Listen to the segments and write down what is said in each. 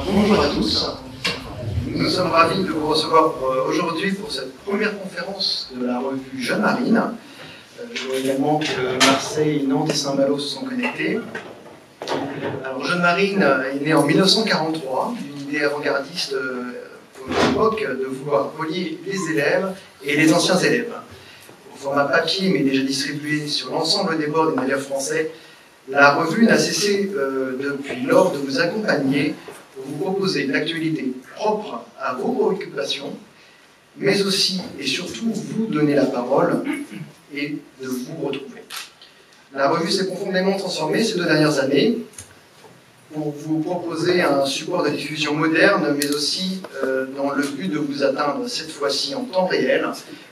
Bonjour à tous. Nous sommes ravis de vous recevoir aujourd'hui pour cette première conférence de la revue Jeune Marine. Je vois également que Marseille, Nantes et Saint-Malo se sont connectés. Alors, Jeune Marine est né en 1943, d'une idée avant-gardiste pour notre époque de vouloir relier les élèves et les anciens élèves. Au format papier, mais déjà distribué sur l'ensemble des bords des navires français, la revue n'a cessé depuis lors de vous accompagner pour vous proposer l'actualité propre à vos préoccupations, mais aussi et surtout vous donner la parole et de vous retrouver. La revue s'est profondément transformée ces 2 dernières années pour vous proposer un support de diffusion moderne, mais aussi dans le but de vous atteindre cette fois-ci en temps réel,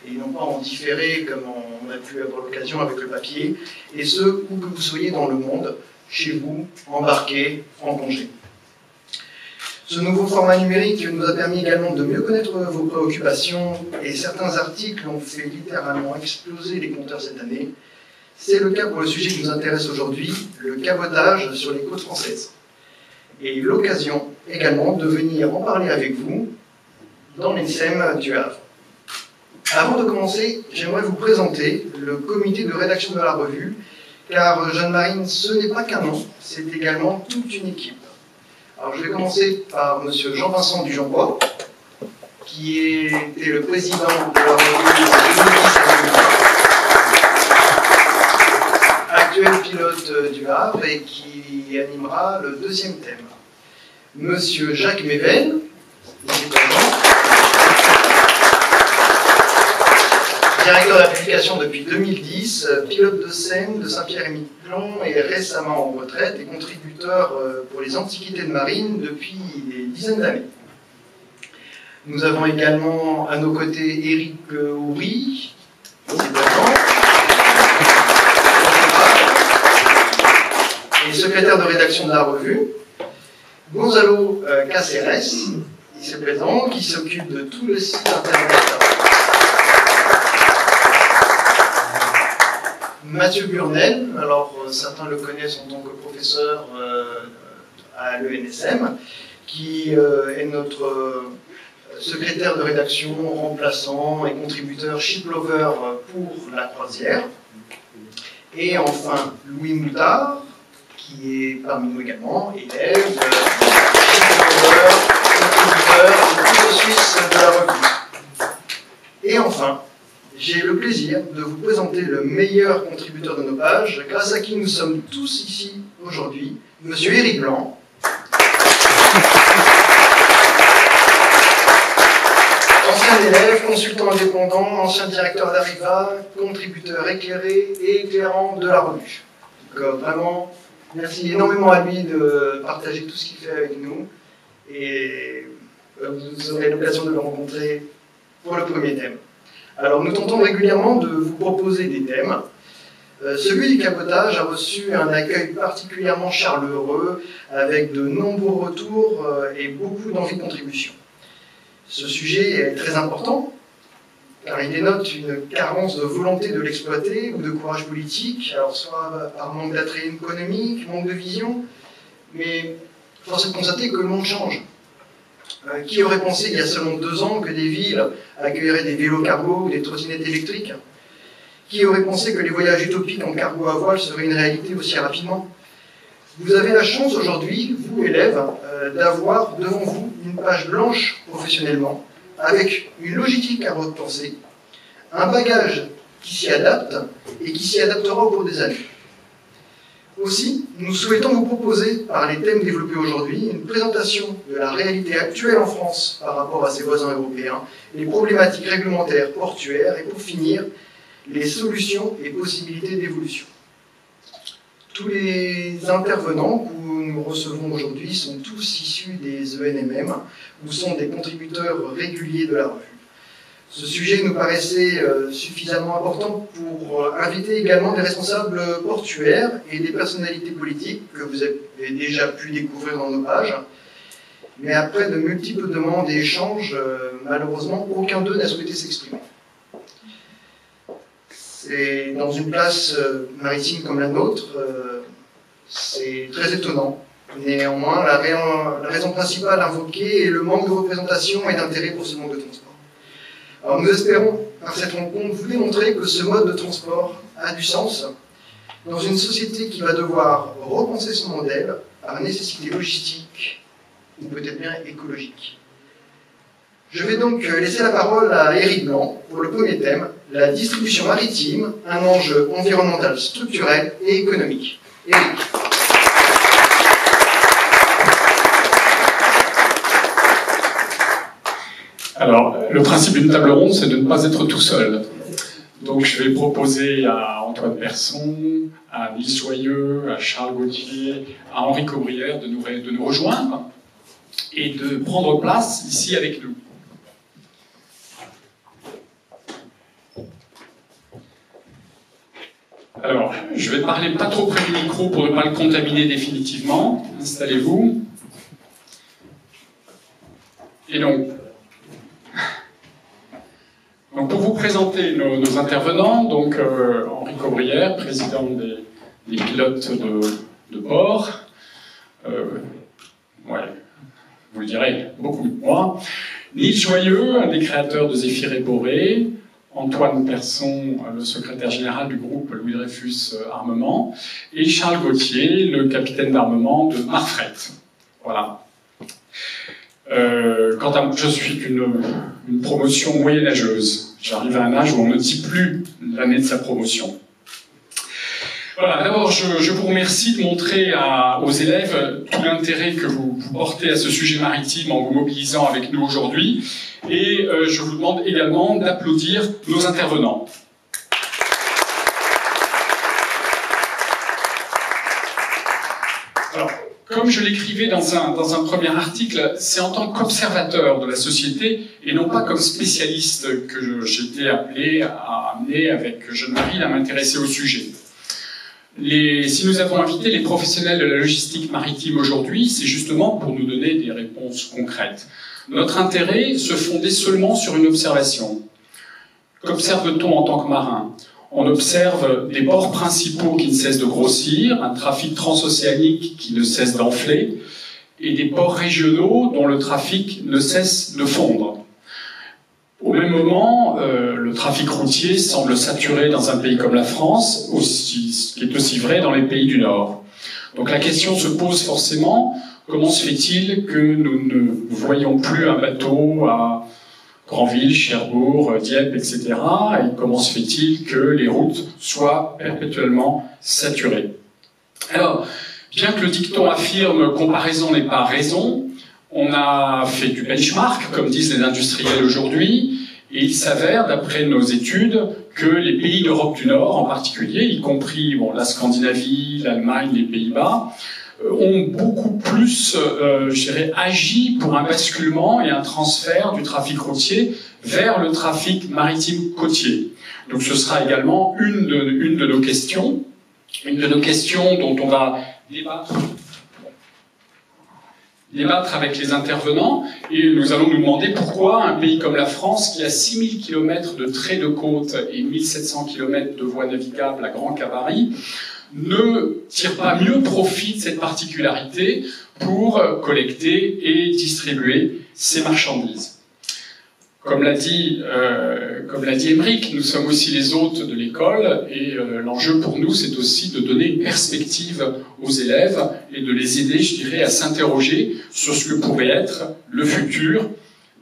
et non pas en différé comme on a pu avoir l'occasion avec le papier, et ce, où que vous soyez dans le monde, chez vous, embarqué, en congé. Ce nouveau format numérique nous a permis également de mieux connaître vos préoccupations, et certains articles ont fait littéralement exploser les compteurs cette année. C'est le cas pour le sujet qui nous intéresse aujourd'hui, le cabotage sur les côtes françaises. Et l'occasion également de venir en parler avec vous dans l'ENSEM du Havre. Avant de commencer, j'aimerais vous présenter le comité de rédaction de la revue, car Jeune Marine, ce n'est pas qu'un nom, c'est également toute une équipe. Alors je vais commencer par M. Jean-Vincent Dujambois, qui était le président de la revue actuel pilote du Havre et qui animera le 2e thème. Monsieur Jacques Méven, directeur de la publication depuis 2010, pilote de scène de Saint-Pierre-et-Miquelon et récemment en retraite et contributeur pour les antiquités de marine depuis des dizaines d'années. Nous avons également à nos côtés Éric Houry, et secrétaire de rédaction de la revue, Gonzalo Caceres, ici présent, qui s'occupe de tout le site internet. Mathieu Burnel, alors certains le connaissent en tant que professeur à l'ENSM, qui est notre secrétaire de rédaction remplaçant et contributeur shiplover pour la croisière. Et enfin, Louis Moutard, qui est parmi nous également, élève, contributeur suisse de la revue. Et enfin, j'ai le plaisir de vous présenter le meilleur contributeur de nos pages, grâce à qui nous sommes tous ici aujourd'hui, M. Éric Blanc. Ancien élève, consultant indépendant, ancien directeur d'Arriva, contributeur éclairé et éclairant de la revue. Donc vraiment, merci énormément à lui de partager tout ce qu'il fait avec nous. Et vous aurez l'occasion de le rencontrer pour le 1er thème. Alors nous tentons régulièrement de vous proposer des thèmes. Celui du cabotage a reçu un accueil particulièrement chaleureux, avec de nombreux retours et beaucoup d'envie de contribution. Ce sujet est très important, car il dénote une carence de volonté de l'exploiter ou de courage politique, alors soit par manque d'attrait économique, manque de vision, mais force est de constater que le monde change. Qui aurait pensé il y a seulement 2 ans que des villes accueilleraient des vélos cargo ou des trottinettes électriques? Qui aurait pensé que les voyages utopiques en cargo à voile seraient une réalité aussi rapidement? Vous avez la chance aujourd'hui, vous élèves, d'avoir devant vous une page blanche professionnellement, avec une logique à repenser, un bagage qui s'y adapte et qui s'y adaptera au cours des années. Aussi, nous souhaitons vous proposer, par les thèmes développés aujourd'hui, une présentation de la réalité actuelle en France par rapport à ses voisins européens, les problématiques réglementaires portuaires et pour finir, les solutions et possibilités d'évolution. Tous les intervenants que nous recevons aujourd'hui sont tous issus des ENMM ou sont des contributeurs réguliers de la revue. Ce sujet nous paraissait suffisamment important pour inviter également des responsables portuaires et des personnalités politiques que vous avez déjà pu découvrir dans nos pages. Mais après de multiples demandes et échanges, malheureusement, aucun d'eux n'a souhaité s'exprimer. C'est dans une place maritime comme la nôtre, c'est très étonnant Néanmoins, la raison principale invoquée est le manque de représentation et d'intérêt pour ce mode de transport. Alors nous espérons, par cette rencontre, vous démontrer que ce mode de transport a du sens dans une société qui va devoir repenser son modèle par nécessité logistique ou peut-être bien écologique. Je vais donc laisser la parole à Éric Blanc pour le premier thème, la distribution maritime, un enjeu environnemental, structurel et économique. Éric. Alors, le principe d'une table ronde, c'est de ne pas être tout seul. Donc, je vais proposer à Antoine Persson, à Nice Joyeux, à Charles Gauthier, à Henri Caubrière de nous rejoindre et de prendre place ici avec nous. Alors, je vais parler pas trop près du micro pour ne pas le contaminer définitivement. Installez-vous. Et donc, pour vous présenter nos intervenants, donc Henri Caubrière, président des pilotes de port, ouais, vous le direz beaucoup de moi, Nice Joyeux, un des créateurs de Zéphyr et Boré, Antoine Persson, le secrétaire général du groupe Louis Dreyfus Armement, et Charles Gauthier, le capitaine d'armement de Marfret. Voilà. Quant à moi, je suis une promotion moyenâgeuse. J'arrive à un âge où on ne dit plus l'année de sa promotion. Voilà, d'abord, je vous remercie de montrer aux élèves tout l'intérêt que vous portez à ce sujet maritime en vous mobilisant avec nous aujourd'hui. Et je vous demande également d'applaudir nos intervenants. Alors, comme je l'écrivais dans un premier article, c'est en tant qu'observateur de la société et non pas comme spécialiste que j'étais appelé à amener avec Jeanne-Marie à m'intéresser au sujet. Si nous avons invité les professionnels de la logistique maritime aujourd'hui, c'est justement pour nous donner des réponses concrètes. Notre intérêt se fondait seulement sur une observation. Qu'observe-t-on en tant que marin ? On observe des ports principaux qui ne cessent de grossir, un trafic transocéanique qui ne cesse d'enfler, et des ports régionaux dont le trafic ne cesse de fondre. Au même moment, le trafic routier semble saturé dans un pays comme la France, ce qui est aussi vrai dans les pays du Nord. Donc la question se pose forcément, comment se fait-il que nous ne voyons plus un bateau à Granville, Cherbourg, Dieppe, etc. Et comment se fait-il que les routes soient perpétuellement saturées? Alors, bien que le dicton affirme « comparaison n'est pas raison », on a fait du benchmark, comme disent les industriels aujourd'hui, et il s'avère, d'après nos études, que les pays d'Europe du Nord, en particulier, y compris la Scandinavie, l'Allemagne, les Pays-Bas, ont beaucoup plus, agi pour un basculement et un transfert du trafic routier vers le trafic maritime côtier. Donc ce sera également une de nos questions dont on va débattre avec les intervenants, et nous allons nous demander pourquoi un pays comme la France, qui a 6000 km de traits de côte et 1700 km de voies navigables à grand gabarit, ne tire pas mieux profit de cette particularité pour collecter et distribuer ces marchandises. Comme l'a dit Émeric, nous sommes aussi les hôtes de l'école, et l'enjeu pour nous, c'est aussi de donner une perspective aux élèves et de les aider, je dirais, à s'interroger sur ce que pourrait être le futur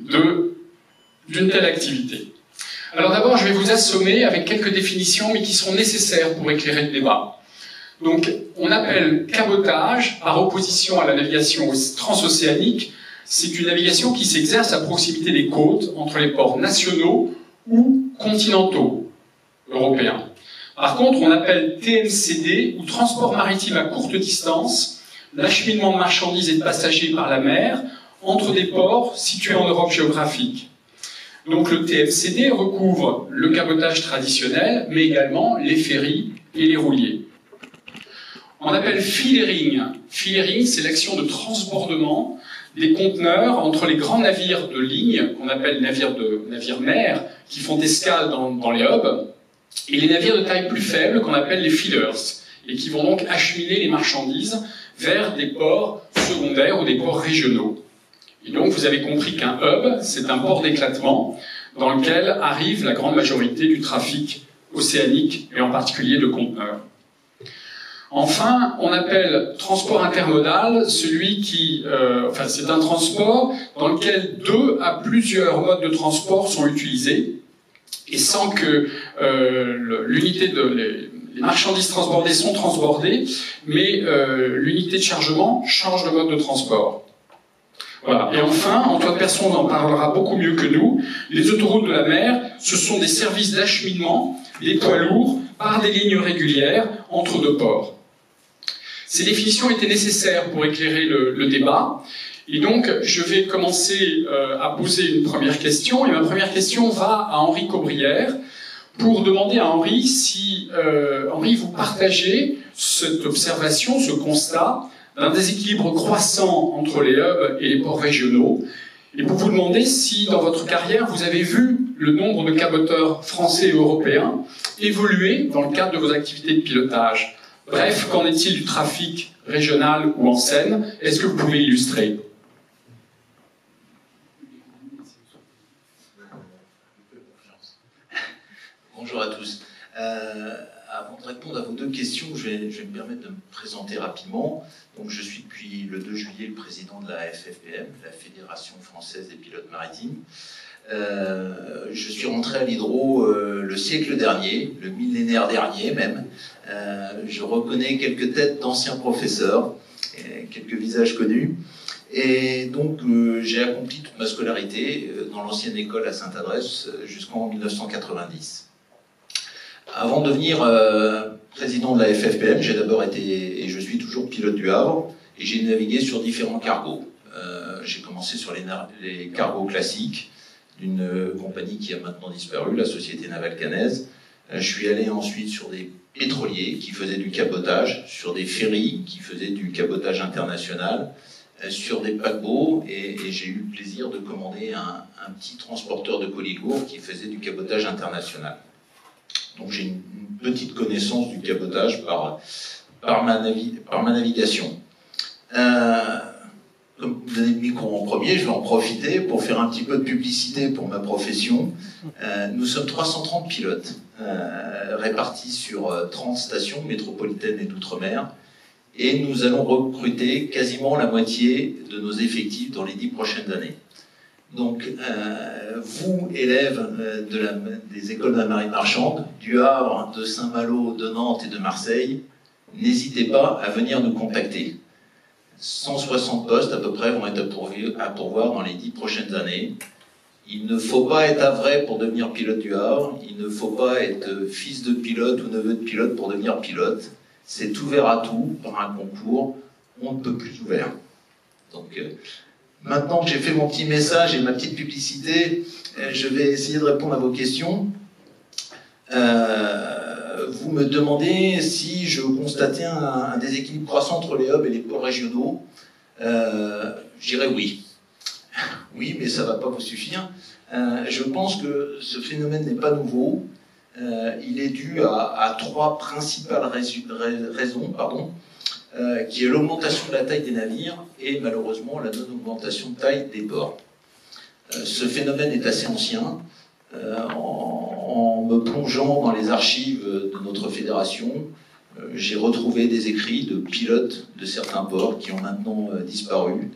d'une telle activité. Alors d'abord, je vais vous assommer avec quelques définitions, mais qui seront nécessaires pour éclairer le débat. Donc, on appelle cabotage, par opposition à la navigation transocéanique, c'est une navigation qui s'exerce à proximité des côtes, entre les ports nationaux ou continentaux européens. Par contre, on appelle TMCD, ou transport maritime à courte distance, l'acheminement de marchandises et de passagers par la mer, entre des ports situés en Europe géographique. Donc le TMCD recouvre le cabotage traditionnel, mais également les ferries et les rouliers. On appelle filering. Filering, c'est l'action de transbordement des conteneurs entre les grands navires de ligne, qu'on appelle navires mers, qui font escale dans les hubs, et les navires de taille plus faible, qu'on appelle les feeders, et qui vont donc acheminer les marchandises vers des ports secondaires ou des ports régionaux. Et donc vous avez compris qu'un hub, c'est un port d'éclatement dans lequel arrive la grande majorité du trafic océanique et en particulier de conteneurs. Enfin, on appelle transport intermodal celui qui, c'est un transport dans lequel 2 à plusieurs modes de transport sont utilisés et sans que les marchandises transbordées sont transbordées, mais l'unité de chargement change de mode de transport. Voilà. Et enfin, Antoine Persson en parlera beaucoup mieux que nous, les autoroutes de la mer, ce sont des services d'acheminement des poids lourds par des lignes régulières entre 2 ports. Ces définitions étaient nécessaires pour éclairer le débat, et donc je vais commencer à poser une première question, et ma première question va à Henri Caubrière, pour demander à Henri si, Henri, vous partagez cette observation, ce constat d'un déséquilibre croissant entre les hubs et les ports régionaux, et pour vous demander si, dans votre carrière, vous avez vu le nombre de caboteurs français et européens évoluer dans le cadre de vos activités de pilotage. Bref, qu'en est-il du trafic régional ou en Seine? Est-ce que vous pouvez illustrer? Bonjour à tous. Avant de répondre à vos 2 questions, je vais me permettre de me présenter rapidement. Donc, je suis depuis le 2 juillet le président de la FFPM, la Fédération Française des Pilotes Maritimes. Je suis rentré à l'Hydro le siècle dernier, le millénaire dernier même. Je reconnais quelques têtes d'anciens professeurs, quelques visages connus. Et donc, j'ai accompli toute ma scolarité dans l'ancienne école à Sainte-Adresse jusqu'en 1990. Avant de devenir président de la FFPM, j'ai d'abord été, et je suis toujours pilote du Havre, et j'ai navigué sur différents cargos. J'ai commencé sur les cargos classiques d'une compagnie qui a maintenant disparu, la Société Navale Canaise. Je suis allé ensuite sur des pétroliers qui faisaient du cabotage, sur des ferries qui faisaient du cabotage international, sur des paquebots, et j'ai eu le plaisir de commander un petit transporteur de colis lourds qui faisait du cabotage international. Donc j'ai une petite connaissance du cabotage par ma navigation. Comme vous avez le micro en premier, je vais en profiter pour faire un petit peu de publicité pour ma profession. Nous sommes 330 pilotes répartis sur 30 stations métropolitaines et d'outre-mer, et nous allons recruter quasiment la moitié de nos effectifs dans les 10 prochaines années. Donc, vous, élèves des écoles de la marine marchande, du Havre, de Saint-Malo, de Nantes et de Marseille, n'hésitez pas à venir nous contacter. 160 postes à peu près vont être à pourvoir dans les 10 prochaines années. Il ne faut pas être havrais pour devenir pilote du Havre, il ne faut pas être fils de pilote ou neveu de pilote pour devenir pilote. C'est ouvert à tout par un concours, on ne peut plus ouvert. Donc, maintenant que j'ai fait mon petit message et ma petite publicité, je vais essayer de répondre à vos questions. Vous me demandez si je constatais un déséquilibre croissant entre les hubs et les ports régionaux. Je dirais oui. Oui, mais ça ne va pas vous suffire. Je pense que ce phénomène n'est pas nouveau. Il est dû à 3 principales raisons, qui est l'augmentation de la taille des navires et malheureusement la non-augmentation de taille des ports. Ce phénomène est assez ancien. En me plongeant dans les archives de notre fédération, j'ai retrouvé des écrits de pilotes de certains ports qui ont maintenant disparu.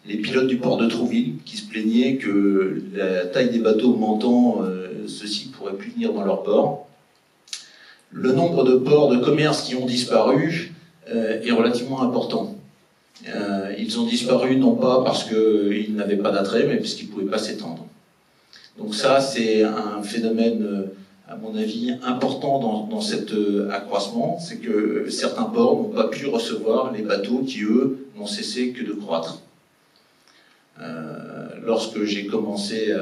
Les pilotes du port de Trouville qui se plaignaient que la taille des bateaux augmentant, ceux-ci ne pourraient plus venir dans leur port. Le nombre de ports de commerce qui ont disparu est relativement important. Ils ont disparu non pas parce qu'ils n'avaient pas d'attrait, mais parce qu'ils ne pouvaient pas s'étendre. Donc ça, c'est un phénomène, à mon avis, important dans cet accroissement, c'est que certains ports n'ont pas pu recevoir les bateaux qui, eux, n'ont cessé que de croître. Lorsque j'ai commencé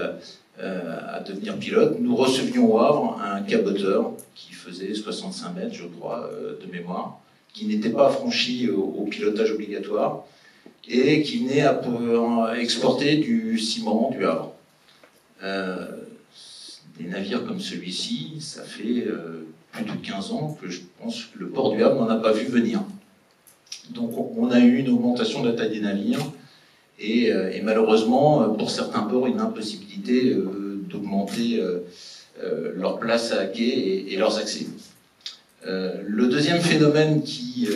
à devenir pilote, nous recevions au Havre un caboteur qui faisait 65 mètres, je crois, de mémoire, qui n'était pas franchi au pilotage obligatoire et qui venait exporter du ciment du Havre. Des navires comme celui-ci, ça fait plus de 15 ans que je pense que le port du Havre n'en a pas vu venir. Donc on a eu une augmentation de la taille des navires et malheureusement, pour certains ports, une impossibilité d'augmenter leur place à quai et leurs accès. Le deuxième phénomène qui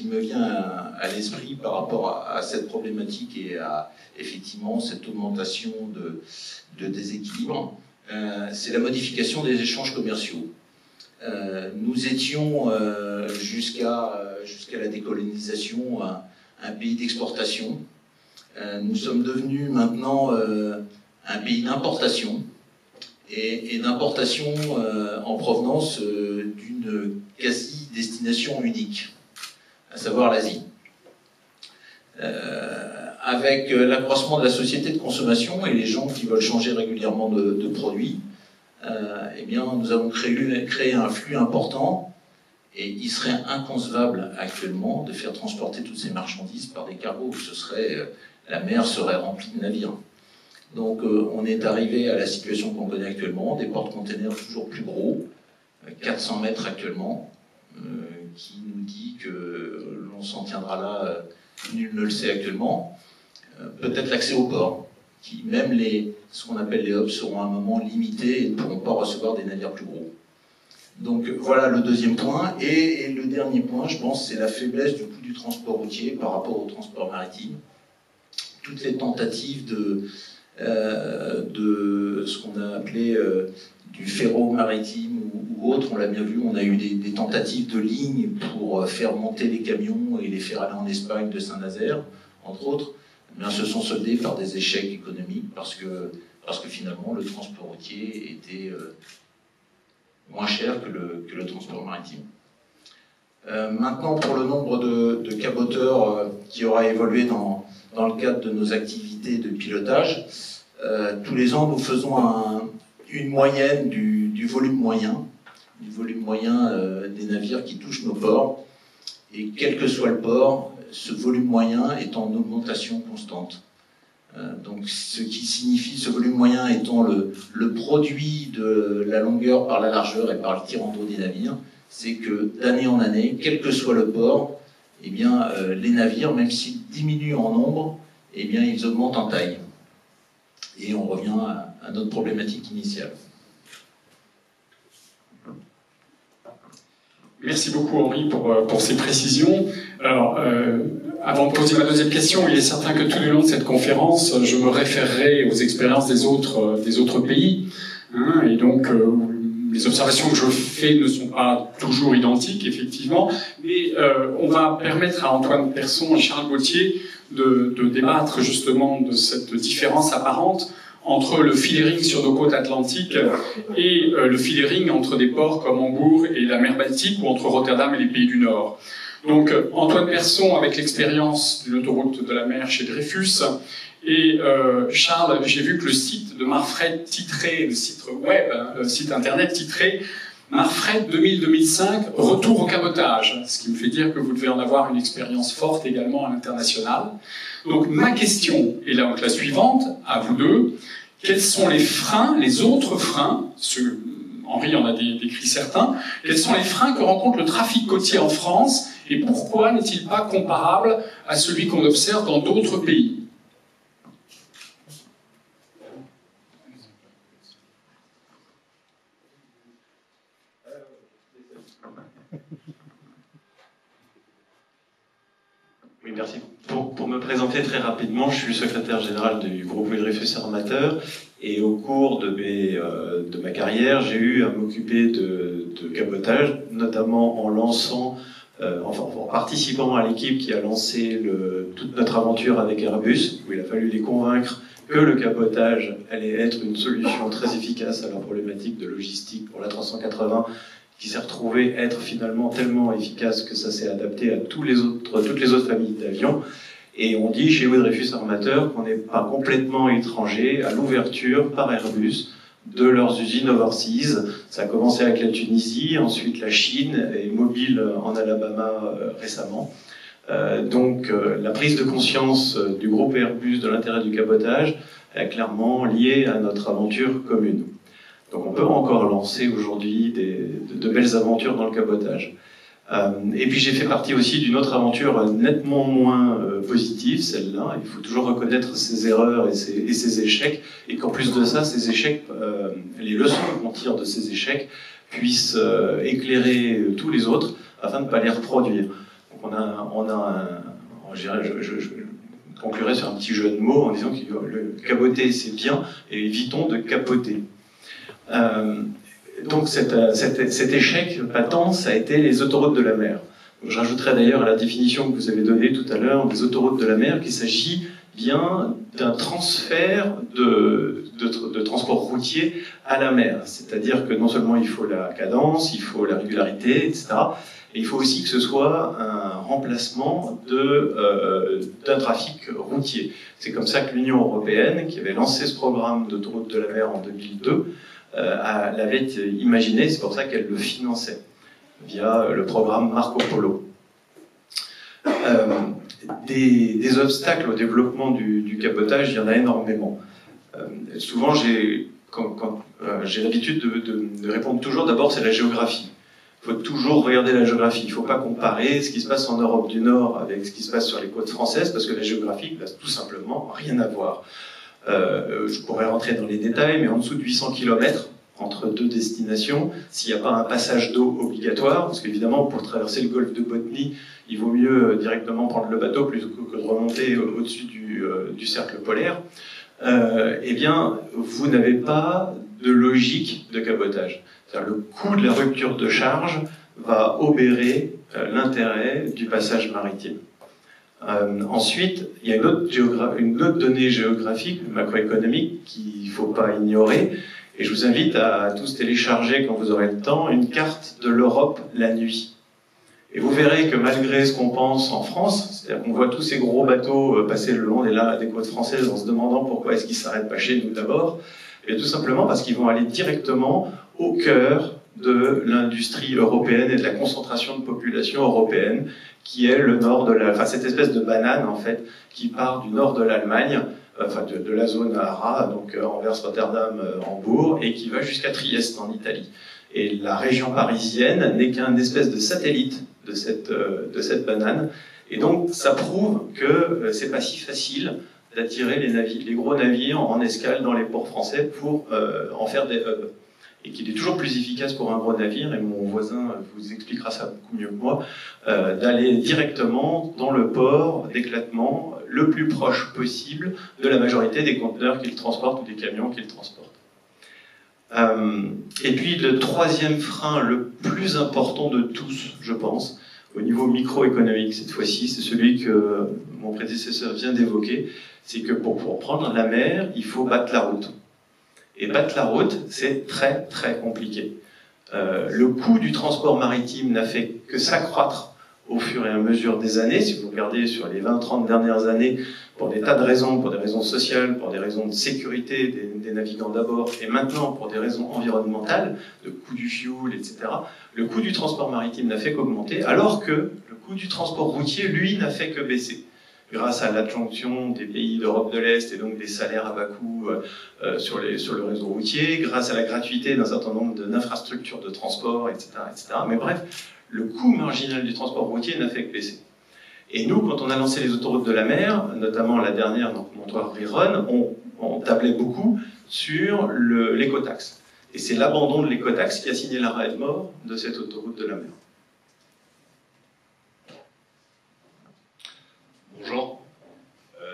me vient à l'esprit par rapport à cette problématique et à effectivement cette augmentation de déséquilibre, c'est la modification des échanges commerciaux. Nous étions jusqu'à la décolonisation un pays d'exportation. Nous sommes devenus maintenant un pays d'importation et d'importation en provenance d'une quasi-destination unique, à savoir l'Asie. Avec l'accroissement de la société de consommation et les gens qui veulent changer régulièrement de produits, eh bien, nous avons créé un flux important et il serait inconcevable actuellement de faire transporter toutes ces marchandises par des cargos. La mer serait remplie de navires. Donc on est arrivé à la situation qu'on connaît actuellement, des porte-containers toujours plus gros, 400 mètres actuellement, qui nous dit que l'on s'en tiendra là, nul ne le sait actuellement. Peut-être l'accès au port, qui même ce qu'on appelle les hubs seront à un moment limités et ne pourront pas recevoir des navires plus gros. Donc voilà le deuxième point. Et le dernier point, je pense, c'est la faiblesse du coût du transport routier par rapport au transport maritime. Toutes les tentatives de ce qu'on a appelé du ferro-maritime ou autre, on l'a bien vu, on a eu des tentatives de lignes pour faire monter les camions et les faire aller en Espagne de Saint-Nazaire, entre autres, eh bien, se sont soldés par des échecs économiques parce que finalement le transport routier était moins cher que le transport maritime. Maintenant, pour le nombre de caboteurs qui aura évolué dans le cadre de nos activités de pilotage, tous les ans, nous faisons une moyenne du volume moyen, des navires qui touchent nos ports. Et quel que soit le port, ce volume moyen est en augmentation constante. Donc, ce qui signifie, ce volume moyen étant le produit de la longueur par la largeur et par le tirant d'eau des navires, c'est que d'année en année, quel que soit le port, eh bien, les navires, même s'ils diminuent en nombre, eh bien, ils augmentent en taille. Et on revient à notre problématique initiale. Merci beaucoup Henri pour ces précisions. Alors, avant de poser ma deuxième question, il est certain que tout le long de cette conférence, je me référerai aux expériences des autres pays. Hein, et donc, les observations que je fais ne sont pas toujours identiques, effectivement, mais on va permettre à Antoine Persson et Charles Gauthier de débattre justement de cette différence apparente entre le feedering sur nos côtes atlantiques et le feedering entre des ports comme Hambourg et la mer Baltique ou entre Rotterdam et les pays du Nord. Donc Antoine Persson avec l'expérience de l'autoroute de la mer chez Dreyfus et Charles, j'ai vu que le site de Marfret titré, le site web, le site internet titré Marfret 2000-2005, retour au cabotage, ce qui me fait dire que vous devez en avoir une expérience forte également à l'international. Donc ma question est donc la suivante, à vous deux. Quels sont les freins, les autres freins, Henri en a décrit certains, quels sont les freins que rencontre le trafic côtier en France et pourquoi n'est-il pas comparable à celui qu'on observe dans d'autres pays ? Oui, merci. Pour me présenter très rapidement, je suis secrétaire général du groupe Dreyfus Armateur et au cours de ma carrière, j'ai eu à m'occuper de cabotage, notamment en participant à l'équipe qui a lancé toute notre aventure avec Airbus, où il a fallu les convaincre que le cabotage allait être une solution très efficace à leur problématique de logistique pour l'A380, qui s'est retrouvé être finalement tellement efficace que ça s'est adapté à toutes les autres familles d'avions. Et on dit chez Dreyfus Armateur qu'on n'est pas complètement étranger à l'ouverture par Airbus de leurs usines overseas. Ça a commencé avec la Tunisie, ensuite la Chine et Mobile en Alabama récemment. Donc la prise de conscience du groupe Airbus de l'intérêt du cabotage est clairement liée à notre aventure commune. Donc on peut encore lancer aujourd'hui de belles aventures dans le cabotage. Et puis j'ai fait partie aussi d'une autre aventure nettement moins positive, celle-là. Il faut toujours reconnaître ses erreurs et ses échecs, et qu'en plus de ça, ces échecs, les leçons qu'on tire de ces échecs puissent éclairer tous les autres afin de ne pas les reproduire. Donc je conclurai sur un petit jeu de mots en disant que le caboter c'est bien, et évitons de capoter. Donc cet échec patent, ça a été les autoroutes de la mer. Je rajouterai d'ailleurs à la définition que vous avez donnée tout à l'heure des autoroutes de la mer qu'il s'agit bien d'un transfert de transport routier à la mer. C'est-à-dire que non seulement il faut la cadence, il faut la régularité, etc., et il faut aussi que ce soit un remplacement d'un trafic routier. C'est comme ça que l'Union européenne, qui avait lancé ce programme d'autoroute de la mer en 2002, l'avait imaginé, c'est pour ça qu'elle le finançait, via le programme Marco Polo. Des obstacles au développement du cabotage, il y en a énormément. Souvent, j'ai l'habitude de répondre toujours, d'abord, c'est la géographie. Il faut toujours regarder la géographie. Il ne faut pas comparer ce qui se passe en Europe du Nord avec ce qui se passe sur les côtes françaises, parce que la géographie n'a tout simplement rien à voir. Je pourrais rentrer dans les détails, mais en dessous de 800 km entre deux destinations, s'il n'y a pas un passage d'eau obligatoire, parce qu'évidemment, pour traverser le golfe de Botnie, il vaut mieux directement prendre le bateau plutôt que de remonter au-dessus du cercle polaire, eh bien, vous n'avez pas de logique de cabotage. C'est-à-dire le coût de la rupture de charge va obérer l'intérêt du passage maritime. Ensuite, il y a une autre donnée géographique, macroéconomique, qu'il ne faut pas ignorer, et je vous invite à tous télécharger, quand vous aurez le temps, une carte de l'Europe la nuit. Et vous verrez que malgré ce qu'on pense en France, c'est-à-dire qu'on voit tous ces gros bateaux passer le long des côtes françaises en se demandant pourquoi est-ce qu'ils ne s'arrêtent pas chez nous d'abord, et tout simplement parce qu'ils vont aller directement au cœur de l'industrie européenne et de la concentration de population européenne, qui est le nord cette espèce de banane, en fait, qui part du nord de l'Allemagne, de la zone ARA, donc Anvers, Rotterdam, Hambourg, et qui va jusqu'à Trieste en Italie. Et la région parisienne n'est qu'un espèce de satellite de cette banane. Et donc, ça prouve que c'est pas si facile d'attirer les gros navires en escale dans les ports français pour en faire des hubs. Et qu'il est toujours plus efficace pour un gros navire, et mon voisin vous expliquera ça beaucoup mieux que moi, d'aller directement dans le port d'éclatement le plus proche possible de la majorité des conteneurs qu'il transporte ou des camions qu'il transporte. Et puis le troisième frein le plus important de tous, je pense, au niveau microéconomique cette fois-ci, c'est celui que mon prédécesseur vient d'évoquer, c'est que pour prendre la mer, il faut battre la route. Et battre la route, c'est très très compliqué. Le coût du transport maritime n'a fait que s'accroître au fur et à mesure des années. Si vous regardez sur les 20-30 dernières années, pour des tas de raisons, pour des raisons sociales, pour des raisons de sécurité des navigants d'abord, et maintenant pour des raisons environnementales, de coût du fuel, etc., le coût du transport maritime n'a fait qu'augmenter, alors que le coût du transport routier, lui, n'a fait que baisser. Grâce à l'adjonction des pays d'Europe de l'Est et donc des salaires à bas coût sur le réseau routier, grâce à la gratuité d'un certain nombre d'infrastructures de transport, etc., etc. Mais bref, le coût marginal du transport routier n'a fait que baisser. Et nous, quand on a lancé les autoroutes de la mer, notamment la dernière, donc Montoire-Vérone, on tablait beaucoup sur l'écotaxe. Et c'est l'abandon de l'écotaxe qui a signé l'arrêt de mort de cette autoroute de la mer. Bonjour,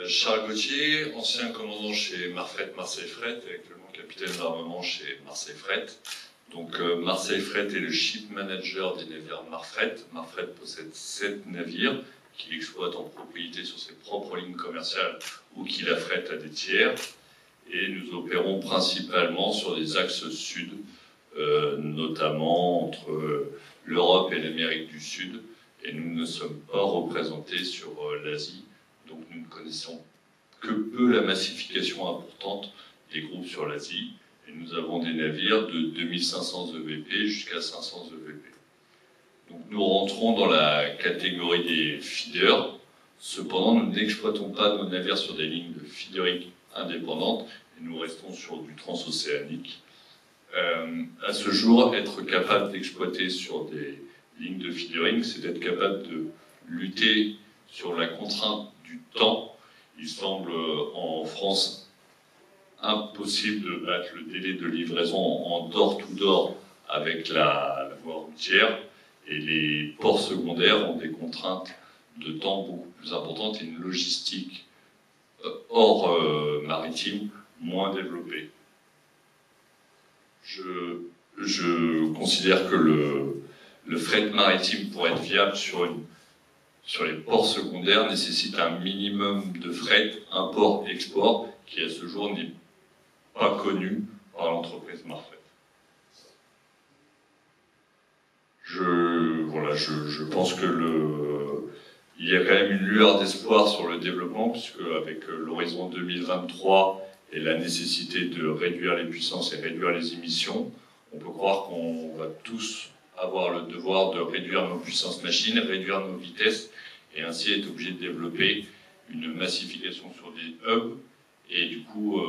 Charles Gauthier, ancien commandant chez Marfret Marseille Fret, et actuellement capitaine d'armement chez Marseille Fret. Donc Marseille Fret est le ship manager des navires Marfret. Marfret possède 7 navires qu'il exploite en propriété sur ses propres lignes commerciales ou qu'il affrète à des tiers. Et nous opérons principalement sur des axes sud, notamment entre l'Europe et l'Amérique du Sud. Et nous ne sommes pas représentés sur l'Asie, donc nous ne connaissons que peu la massification importante des groupes sur l'Asie. Et nous avons des navires de 2500 EVP jusqu'à 500 EVP. Donc nous rentrons dans la catégorie des feeders. Cependant, nous n'exploitons pas nos navires sur des lignes de feedering indépendantes et nous restons sur du transocéanique. à ce jour, être capable d'exploiter sur des lignes de feedering, c'est d'être capable de lutter sur la contrainte du temps. Il semble en France impossible de battre le délai de livraison en door-to-door avec la voie routière, et les ports secondaires ont des contraintes de temps beaucoup plus importantes et une logistique hors maritime moins développée. Je considère que le fret maritime, pour être viable sur les ports secondaires, nécessite un minimum de fret import-export qui à ce jour n'est pas connu par l'entreprise Marfret. Je pense que il y a quand même une lueur d'espoir sur le développement, puisque avec l'horizon 2023 et la nécessité de réduire les puissances et réduire les émissions, on peut croire qu'on va tous avoir le devoir de réduire nos puissances machines, réduire nos vitesses, et ainsi être obligé de développer une massification sur des hubs, et du coup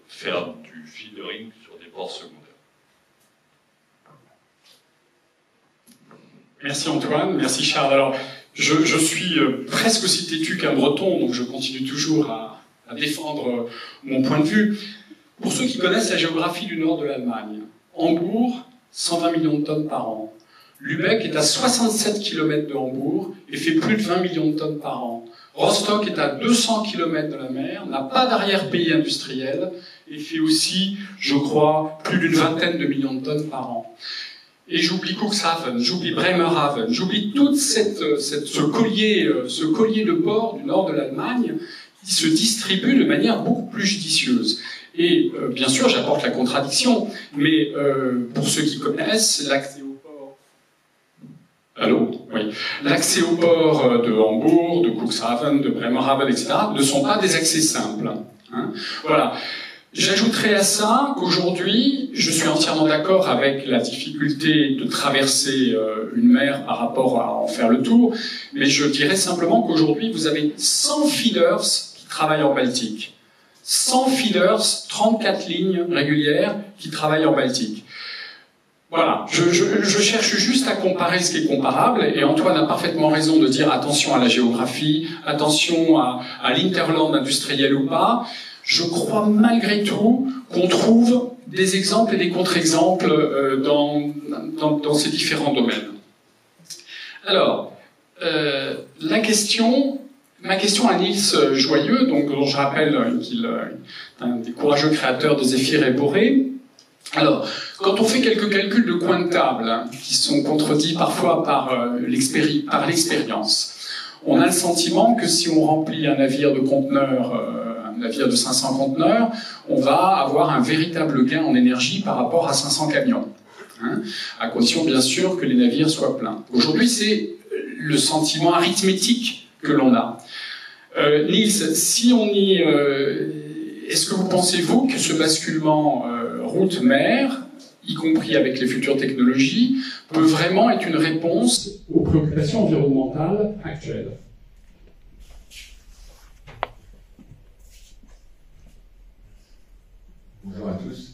faire du feedering sur des ports secondaires. Merci Antoine, merci Charles. Alors, je suis presque aussi têtu qu'un breton, donc je continue toujours à défendre mon point de vue. Pour ceux qui connaissent la géographie du nord de l'Allemagne, Hambourg, 120 millions de tonnes par an. Lübeck est à 67 km de Hambourg et fait plus de 20 millions de tonnes par an. Rostock est à 200 km de la mer, n'a pas d'arrière-pays industriel et fait aussi, je crois, plus d'une vingtaine de millions de tonnes par an. Et j'oublie Cuxhaven, j'oublie Bremerhaven, j'oublie tout ce collier de ports du nord de l'Allemagne qui se distribue de manière beaucoup plus judicieuse. Et bien sûr, j'apporte la contradiction, mais pour ceux qui connaissent, l'accès au port... Allô ? Oui. L'accès au port de Hambourg, de Cuxhaven, de Bremerhaven, etc., ne sont pas des accès simples. Hein ? Voilà. J'ajouterai à ça qu'aujourd'hui, je suis entièrement d'accord avec la difficulté de traverser une mer par rapport à en faire le tour, mais je dirais simplement qu'aujourd'hui, vous avez 100 feeders qui travaillent en Baltique. 100 feeders, 34 lignes régulières qui travaillent en Baltique. Voilà, je cherche juste à comparer ce qui est comparable, et Antoine a parfaitement raison de dire attention à la géographie, attention à l'interland industriel ou pas. Je crois malgré tout qu'on trouve des exemples et des contre-exemples dans ces différents domaines. Alors, ma question à Niels Joyeux, dont je rappelle qu'il est un des courageux créateurs de Zéphyr et Boré. Alors, quand on fait quelques calculs de coin de table, hein, qui sont contredits parfois par l'expérience, on a le sentiment que si on remplit un navire de conteneurs, un navire de 500 conteneurs, on va avoir un véritable gain en énergie par rapport à 500 camions. Hein, à condition, bien sûr, que les navires soient pleins. Aujourd'hui, c'est le sentiment arithmétique que l'on a. Niels, si on y... est-ce que vous pensez-vous que ce basculement route-mer, y compris avec les futures technologies, peut vraiment être une réponse aux préoccupations environnementales actuelles? Bonjour à tous.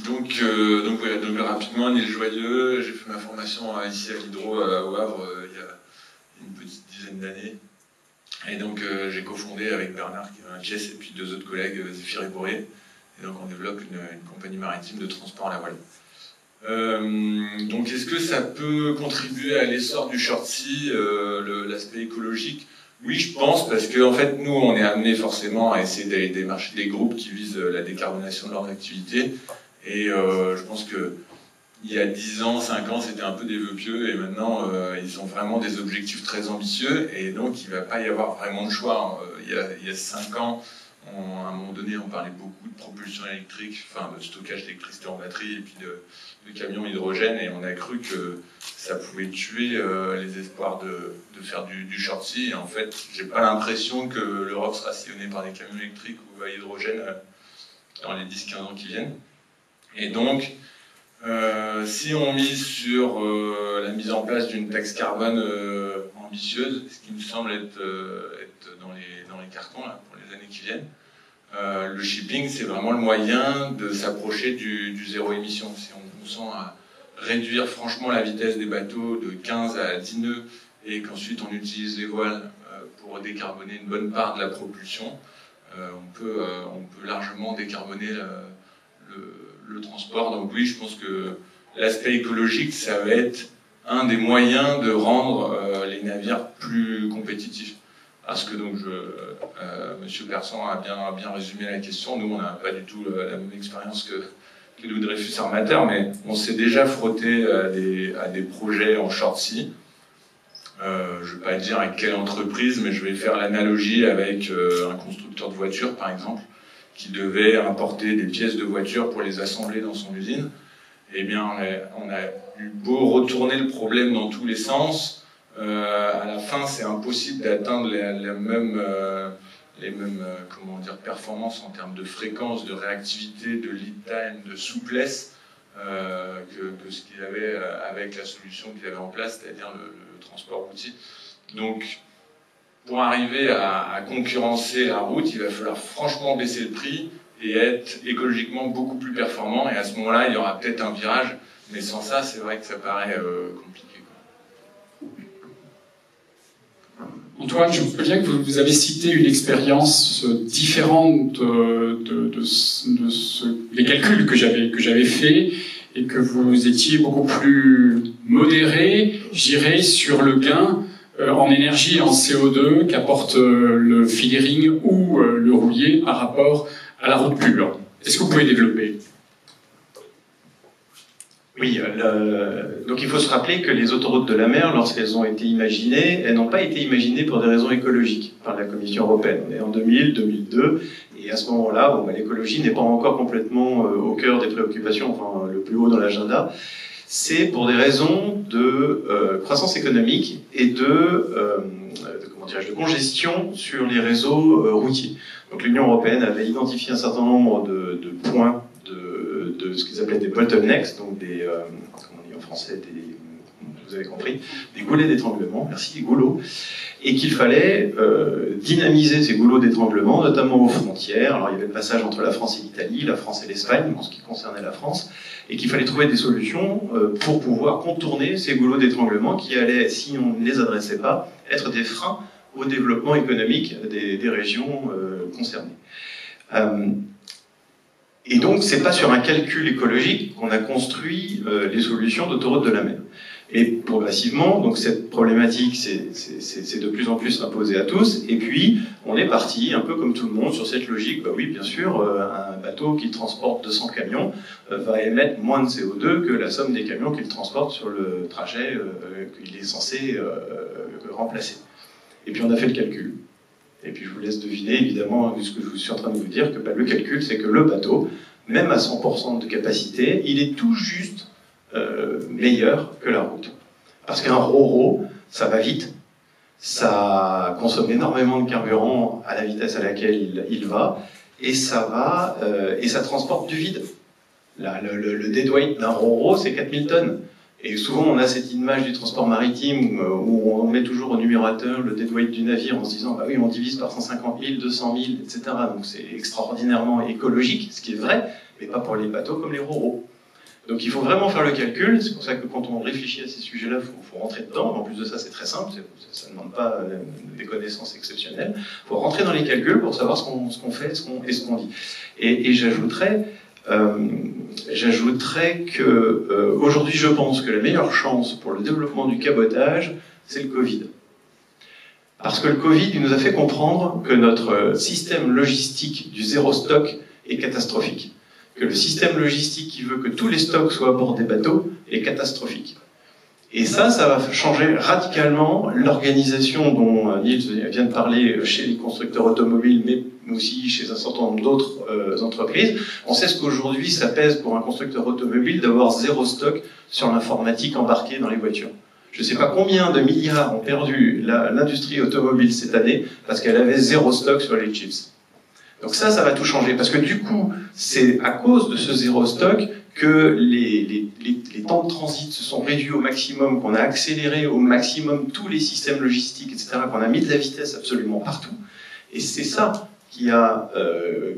Donc rapidement, Niels Joyeux, j'ai fait ma formation ici à l'Hydro au Havre il y a une petite dizaine d'années. Et donc j'ai cofondé avec Bernard Kies et puis deux autres collègues, Zéphyr et Boré. Et donc on développe une compagnie maritime de transport à la voile. Donc est-ce que ça peut contribuer à l'essor du short sea, l'aspect écologique? Oui, je pense, parce que en fait, nous, on est amené forcément à essayer d'aller démarcher des groupes qui visent la décarbonation de leur activité. Et je pense que il y a 10 ans, 5 ans, c'était un peu des vœux pieux, et maintenant, ils ont vraiment des objectifs très ambitieux, et donc il ne va pas y avoir vraiment de choix. Il y a 5 ans, à un moment donné, on parlait beaucoup de propulsion électrique, enfin de stockage d'électricité en batterie, et puis de camions hydrogène, et on a cru que ça pouvait tuer les espoirs de faire du short sea. Et en fait, j'ai pas l'impression que l'Europe sera sillonnée par des camions électriques ou à hydrogène dans les 10-15 ans qui viennent. Et donc, si on mise sur la mise en place d'une taxe carbone ambitieuse, ce qui me semble être dans les cartons là, pour les les années qui viennent. Le shipping, c'est vraiment le moyen de s'approcher du zéro émission. Si on consent à réduire franchement la vitesse des bateaux de 15 à 10 nœuds et qu'ensuite on utilise les voiles pour décarboner une bonne part de la propulsion, on peut largement décarboner le transport. Donc oui, je pense que l'aspect écologique, ça va être un des moyens de rendre les navires plus compétitifs. Parce que donc Monsieur Persan a bien résumé la question. Nous, on n'a pas du tout la même expérience que nous, Dreyfus Armateur, mais on s'est déjà frotté à des projets en short sea. Je ne vais pas dire avec quelle entreprise, mais je vais faire l'analogie avec un constructeur de voitures, par exemple, qui devait importer des pièces de voitures pour les assembler dans son usine. Eh bien, on a eu beau retourner le problème dans tous les sens, à la fin, c'est impossible d'atteindre les mêmes performances en termes de fréquence, de réactivité, de lead time, de souplesse que ce qu'il avait avec la solution qu'il avait en place, c'est-à-dire le transport routier. Donc, pour arriver à concurrencer la route, il va falloir franchement baisser le prix et être écologiquement beaucoup plus performant. Et à ce moment-là, il y aura peut-être un virage, mais sans ça, c'est vrai que ça paraît compliqué. Antoine, je peux bien que vous avez cité une expérience différente des calculs que j'avais fait et que vous étiez beaucoup plus modéré, je dirais, sur le gain en énergie et en CO2 qu'apporte le feedering ou le roulier par rapport à la route pure. Est-ce que vous pouvez développer ? Oui, donc il faut se rappeler que les autoroutes de la mer, lorsqu'elles ont été imaginées, elles n'ont pas été imaginées pour des raisons écologiques par la Commission européenne. On est en 2000, 2002, et à ce moment-là, l'écologie n'est pas encore complètement au cœur des préoccupations, enfin le plus haut dans l'agenda. C'est pour des raisons de croissance économique et de congestion sur les réseaux routiers. Donc l'Union européenne avait identifié un certain nombre de points de ce qu'ils appelaient des bottlenecks, donc comment on dit en français, vous avez compris, des goulets d'étranglement, merci, des goulots, et qu'il fallait dynamiser ces goulots d'étranglement, notamment aux frontières. Alors il y avait le passage entre la France et l'Italie, la France et l'Espagne, en ce qui concernait la France, et qu'il fallait trouver des solutions pour pouvoir contourner ces goulots d'étranglement qui allaient, si on ne les adressait pas, être des freins au développement économique des régions concernées. Et donc, c'est pas sur un calcul écologique qu'on a construit les solutions d'autoroute de la mer. Et progressivement, donc cette problématique c'est de plus en plus imposée à tous. Et puis, on est parti, un peu comme tout le monde, sur cette logique. Bah oui, bien sûr, un bateau qui transporte 200 camions va émettre moins de CO2 que la somme des camions qu'il transporte sur le trajet qu'il est censé remplacer. Et puis, on a fait le calcul. Et puis je vous laisse deviner, évidemment, vu ce que je suis en train de vous dire, que le calcul, c'est que le bateau, même à 100% de capacité, il est tout juste meilleur que la route. Parce qu'un ro-ro, ça va vite, ça consomme énormément de carburant à la vitesse à laquelle il va, et ça transporte du vide. Là, le deadweight d'un ro-ro, c'est 4000 tonnes. Et souvent, on a cette image du transport maritime où on met toujours au numérateur le deadweight du navire en se disant, bah oui, on divise par 150 000, 200 000, etc. Donc c'est extraordinairement écologique, ce qui est vrai, mais pas pour les bateaux comme les ro-ro. Donc il faut vraiment faire le calcul. C'est pour ça que quand on réfléchit à ces sujets-là, il faut rentrer dedans. En plus de ça, c'est très simple, ça ne demande pas des connaissances exceptionnelles. Il faut rentrer dans les calculs pour savoir ce qu'on fait et ce qu'on dit. Et j'ajouterais que aujourd'hui, je pense que la meilleure chance pour le développement du cabotage, c'est le Covid. Parce que le Covid, il nous a fait comprendre que notre système logistique du zéro stock est catastrophique. Que le système logistique qui veut que tous les stocks soient à bord des bateaux est catastrophique. Et ça va changer radicalement l'organisation dont Niels vient de parler chez les constructeurs automobiles, mais aussi chez un certain nombre d'autres entreprises. On sait ce qu'aujourd'hui ça pèse pour un constructeur automobile d'avoir zéro stock sur l'informatique embarquée dans les voitures. Je ne sais pas combien de milliards ont perdu l'industrie automobile cette année parce qu'elle avait zéro stock sur les chips. Donc ça va tout changer, parce que du coup, c'est à cause de ce zéro stock que les temps de transit se sont réduits au maximum, qu'on a accéléré au maximum tous les systèmes logistiques, etc., qu'on a mis de la vitesse absolument partout. Et c'est ça qui a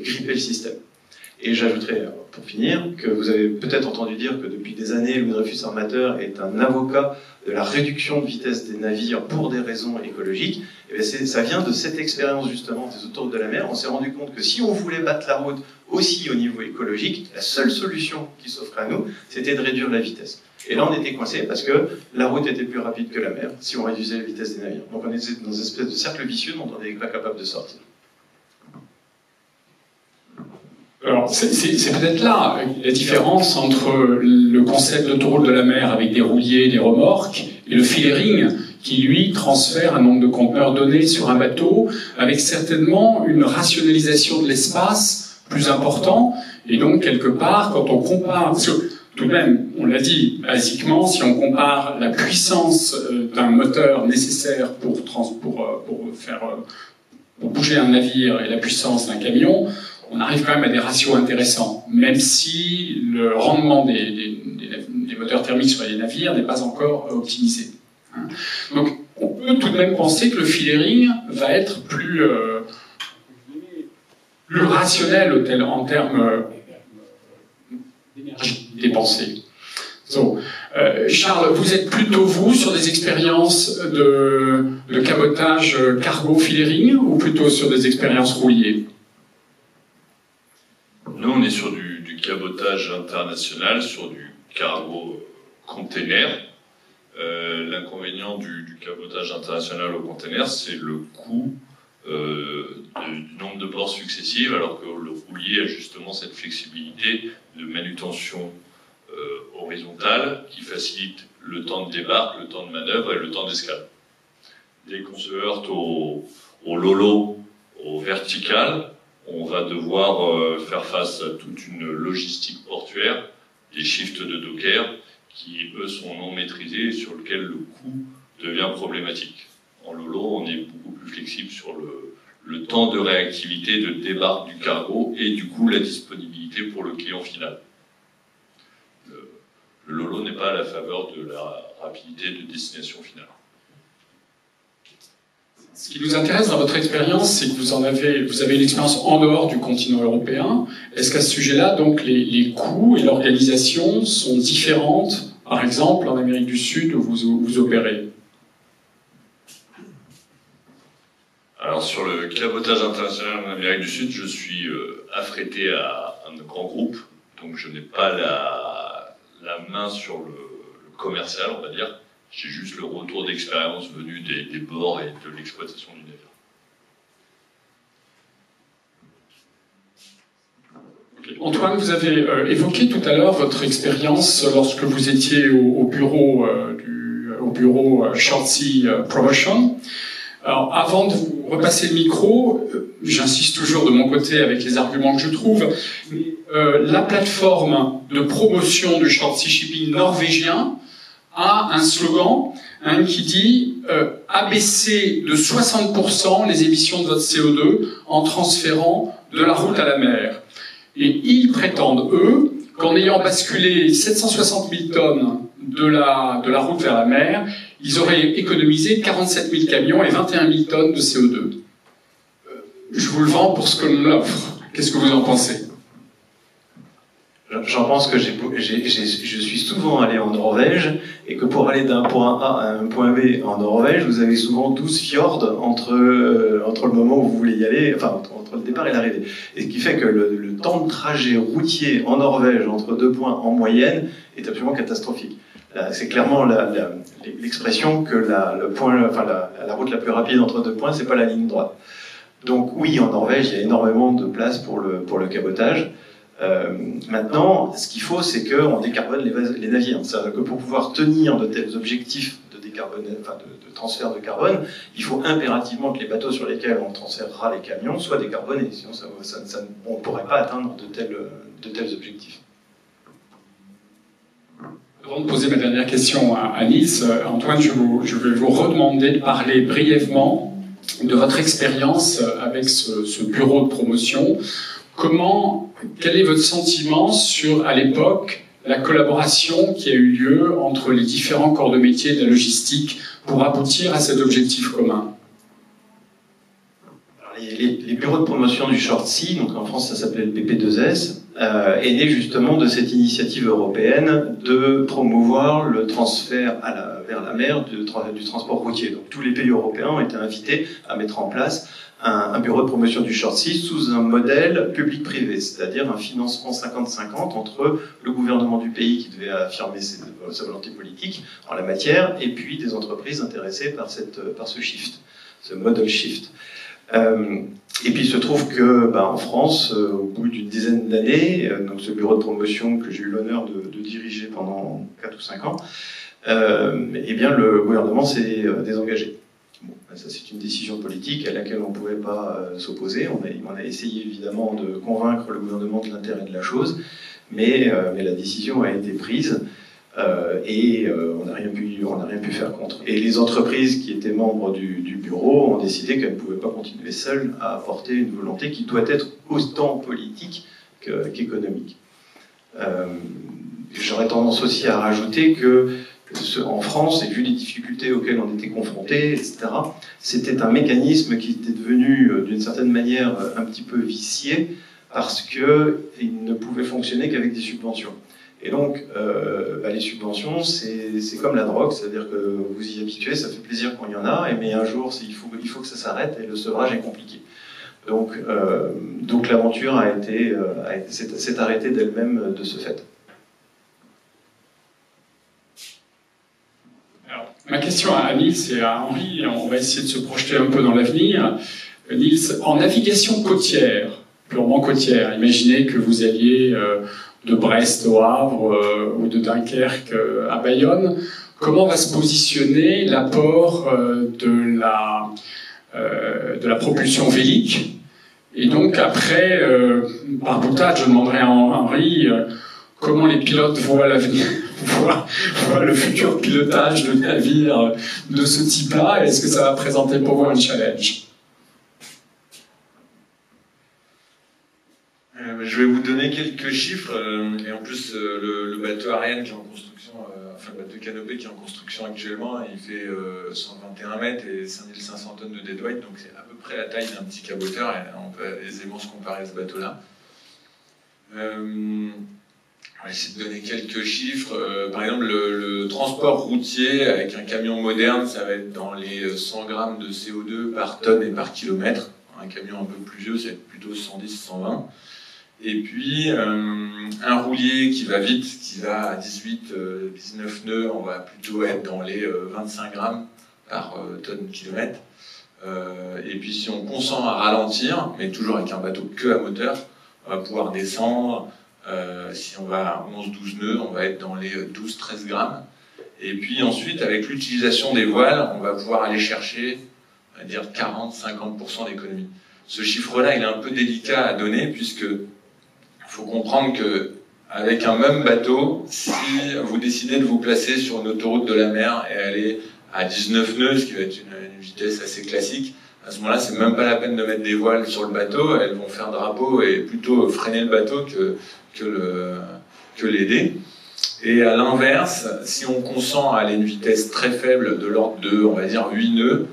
grippé le système. Et j'ajouterai, pour finir, que vous avez peut-être entendu dire que depuis des années, Louis Dreyfus Armateur est un avocat de la réduction de vitesse des navires pour des raisons écologiques. Et bien ça vient de cette expérience justement des autoroutes de la mer. On s'est rendu compte que si on voulait battre la route aussi au niveau écologique, la seule solution qui s'offrait à nous, c'était de réduire la vitesse. Et là, on était coincé parce que la route était plus rapide que la mer si on réduisait la vitesse des navires. Donc on était dans une espèce de cercle vicieux dont on n'était pas capable de sortir. Alors, c'est peut-être là la différence entre le concept d'autoroute de la mer avec des rouliers, des remorques, et le feelering qui, lui, transfère un nombre de conteneurs donnés sur un bateau, avec certainement une rationalisation de l'espace plus important. Et donc, quelque part, quand on compare... Parce que, tout de même, on l'a dit, basiquement, si on compare la puissance d'un moteur nécessaire pour bouger un navire et la puissance d'un camion, on arrive quand même à des ratios intéressants, même si le rendement des moteurs thermiques sur les navires n'est pas encore optimisé. Donc, on peut tout de même penser que le feelering va être plus rationnel en termes d'énergie dépensée. So, Charles, vous êtes plutôt, vous, sur des expériences de cabotage cargo feelering ou plutôt sur des expériences rouliers? Nous, on est sur du cabotage international, sur du cargo container. L'inconvénient du cabotage international au container, c'est le coût du nombre de ports successifs, alors que le roulier a justement cette flexibilité de manutention horizontale qui facilite le temps de débarque, le temps de manœuvre et le temps d'escale. Dès qu'on se heurte au lolo, au vertical, on va devoir faire face à toute une logistique portuaire, des shifts de docker, qui eux sont non maîtrisés et sur lesquels le coût devient problématique. En lolo, on est beaucoup plus flexible sur le temps de réactivité de débarque du cargo et du coup la disponibilité pour le client final. Le lolo n'est pas à la faveur de la rapidité de destination finale. Ce qui nous intéresse dans votre expérience, c'est que vous avez une expérience en dehors du continent européen. Est-ce qu'à ce sujet-là, donc, les coûts et l'organisation sont différentes, par exemple, en Amérique du Sud où vous opérez? Alors, sur le cabotage international en Amérique du Sud, je suis affrété à un grand groupe, donc je n'ai pas la main sur le commercial, on va dire. J'ai juste le retour d'expérience venu des bords et de l'exploitation du navire. Okay. Antoine, vous avez évoqué tout à l'heure votre expérience lorsque vous étiez au bureau Short Sea Promotion. Alors, avant de vous repasser le micro, j'insiste toujours de mon côté avec les arguments que je trouve, la plateforme de promotion du Short Sea Shipping norvégien a un slogan qui dit abaisser de 60% les émissions de votre CO2 en transférant de la route à la mer. Et ils prétendent, eux, qu'en ayant basculé 760 000 tonnes de la route vers la mer, ils auraient économisé 47 000 camions et 21 000 tonnes de CO2. Je vous le vends pour ce que l'on offre. Qu'est-ce que vous en pensez? J'en pense que je suis souvent allé en Norvège et que pour aller d'un point A à un point B en Norvège, vous avez souvent 12 fjords entre le moment où vous voulez y aller, enfin entre le départ et l'arrivée. Et ce qui fait que le temps de trajet routier en Norvège entre deux points en moyenne est absolument catastrophique. C'est clairement l'expression que la route la plus rapide entre deux points, c'est pas la ligne droite. Donc oui, en Norvège, il y a énormément de place pour le cabotage. Maintenant, ce qu'il faut, c'est qu'on décarbone les navires. C'est-à-dire que pour pouvoir tenir de tels objectifs de transfert de carbone, il faut impérativement que les bateaux sur lesquels on transférera les camions soient décarbonés. Sinon, on ne pourrait pas atteindre de tels objectifs. Avant de poser ma dernière question à Nice, Antoine, je vais vous redemander de parler brièvement de votre expérience avec ce bureau de promotion. Quel est votre sentiment sur, à l'époque, la collaboration qui a eu lieu entre les différents corps de métier de la logistique pour aboutir à cet objectif commun? Les bureau de promotion du short sea, donc en France ça s'appelait le BP2S, est né justement de cette initiative européenne de promouvoir le transfert vers la mer du transport routier. Donc tous les pays européens ont été invités à mettre en place un bureau de promotion du short sea sous un modèle public-privé, c'est-à-dire un financement 50-50 entre le gouvernement du pays qui devait affirmer sa volonté politique en la matière et puis des entreprises intéressées par ce shift, ce model shift. Et puis il se trouve que en France, au bout d'une dizaine d'années, donc ce bureau de promotion que j'ai eu l'honneur de diriger pendant 4 ou 5 ans, eh bien le gouvernement s'est désengagé. Bon, ça c'est une décision politique à laquelle on ne pouvait pas s'opposer. On a essayé évidemment de convaincre le gouvernement de l'intérêt de la chose, mais la décision a été prise et on n'a rien pu faire contre. Et les entreprises qui étaient membres du bureau ont décidé qu'elles ne pouvaient pas continuer seules à apporter une volonté qui doit être autant politique qu'économique. J'aurais tendance aussi à rajouter que en France, et vu les difficultés auxquelles on était confrontés, etc., c'était un mécanisme qui était devenu, d'une certaine manière, un petit peu vicié, parce qu'il ne pouvait fonctionner qu'avec des subventions. Et donc, les subventions, c'est comme la drogue, c'est-à-dire que vous y habituez, ça fait plaisir quand il y en a, mais un jour, il faut que ça s'arrête, et le sevrage est compliqué. Donc l'aventure s'est arrêtée d'elle-même de ce fait. Ma question à Niels et à Henri, on va essayer de se projeter un peu dans l'avenir. Niels, en navigation côtière, purement côtière, imaginez que vous alliez de Brest au Havre ou de Dunkerque à Bayonne. Comment va se positionner l'apport de la propulsion vélique? Et donc après, par boutade, je demanderai à Henri comment les pilotes voient l'avenir, voient le futur pilotage de navires de ce type-là. Est-ce que ça va présenter pour vous un challenge? Je vais vous donner quelques chiffres, et en plus le bateau Ariane qui est en construction, le bateau Canopée qui est en construction actuellement, il fait 121 mètres et 5500 tonnes de deadweight, donc c'est à peu près la taille d'un petit caboteur, et on peut aisément se comparer à ce bateau-là. On va essayer de donner quelques chiffres. Par exemple, le transport routier avec un camion moderne, ça va être dans les 100 grammes de CO2 par tonne et par kilomètre. Un camion un peu plus vieux, c'est plutôt 110-120. Et puis, un roulier qui va vite, qui va à 18-19 nœuds, on va plutôt être dans les 25 grammes par tonne kilomètre. Et puis, si on consent à ralentir, mais toujours avec un bateau que à moteur, on va pouvoir descendre. Si on va à 11-12 nœuds, on va être dans les 12-13 grammes. Et puis ensuite, avec l'utilisation des voiles, on va pouvoir aller chercher, on va dire, 40-50% d'économie. Ce chiffre-là, il est un peu délicat à donner, puisque il faut comprendre que avec un même bateau, si vous décidez de vous placer sur une autoroute de la mer et aller à 19 nœuds, ce qui va être une vitesse assez classique, à ce moment-là, c'est même pas la peine de mettre des voiles sur le bateau, elles vont faire drapeau et plutôt freiner le bateau que l'aider. Et à l'inverse, si on consent à aller à une vitesse très faible de l'ordre de, on va dire, 8 nœuds,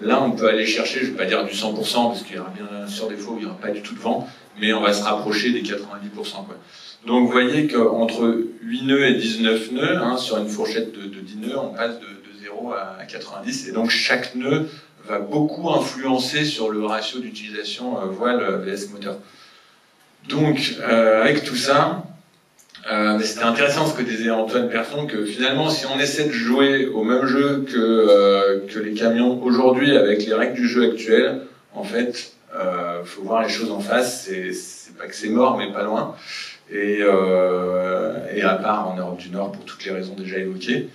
là on peut aller chercher, je ne vais pas dire du 100%, parce qu'il y aura bien sûr des fois où il n'y aura pas du tout de vent, mais on va se rapprocher des 90%. Quoi. Donc vous voyez qu'entre 8 nœuds et 19 nœuds, sur une fourchette de 10 nœuds, on passe de 0 à 90, et donc chaque nœud va beaucoup influencer sur le ratio d'utilisation voile vs moteur. Donc, avec tout ça, c'était intéressant ce que disait Antoine Persson, que finalement, si on essaie de jouer au même jeu que les camions aujourd'hui, avec les règles du jeu actuelles, en fait, faut voir les choses en face. C'est pas que c'est mort, mais pas loin. Et à part en Europe du Nord, pour toutes les raisons déjà évoquées.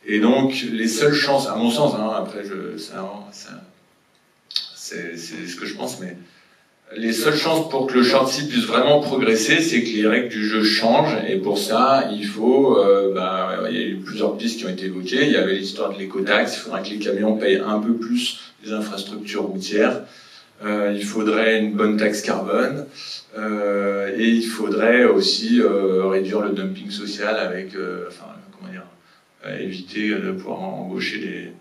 Et donc, les seules chances, à mon sens, après, c'est ce que je pense, mais les seules chances pour que le short sea puisse vraiment progresser, c'est que les règles du jeu changent, et pour ça, il faut, il y a eu plusieurs pistes qui ont été évoquées. Il y avait l'histoire de l'écotaxe, il faudra que les camions payent un peu plus les infrastructures routières, il faudrait une bonne taxe carbone, et il faudrait aussi réduire le dumping social avec, éviter de pouvoir embaucher